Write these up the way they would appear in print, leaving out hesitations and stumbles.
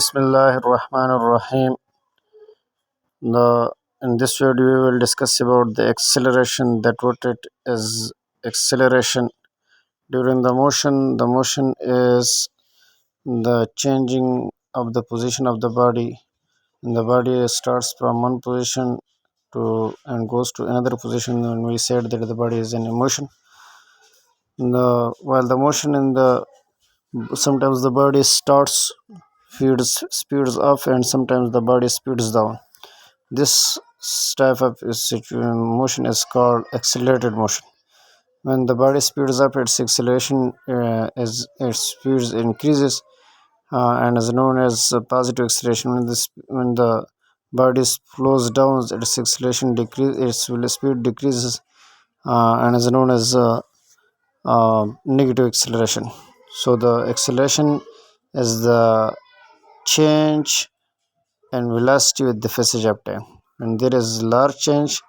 Bismillahir Rahmanir Rahim. In this video, we will discuss about the acceleration. That what it is acceleration during the motion. The motion is the changing of the position of the body. And the body starts from one position to and goes to another position. When we said that the body is in motion, while the motion in the sometimes the body starts speeds up and sometimes the body speeds down. This type of motion is called accelerated motion. When the body speeds up, its acceleration its speed increases and is known as positive acceleration. When the body slows down, its acceleration its speed decreases and is known as negative acceleration. So the acceleration is the change and velocity with the passage of time. When there is large change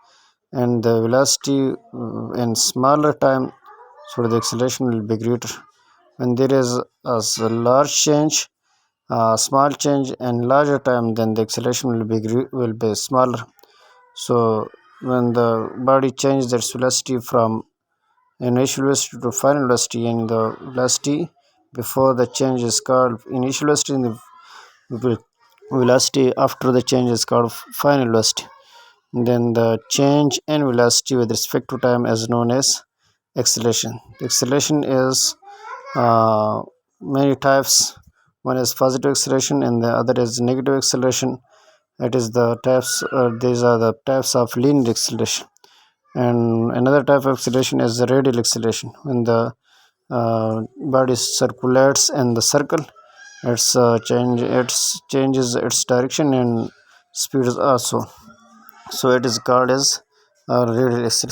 and the velocity in smaller time, so the acceleration will be greater. When there is a large change, small change and larger time, then the acceleration will be smaller. So when the body changes its velocity from initial velocity to final velocity, and the velocity before the change is called initial velocity, and the velocity after the change is called final velocity. Then the change in velocity with respect to time is known as acceleration. Acceleration is many types. One is positive acceleration and the other is negative acceleration. It is the types. These are the types of linear acceleration. And another type of acceleration is the radial acceleration. When the body circulates in the circle, it changes its direction and speed also. So it is called as radial acceleration.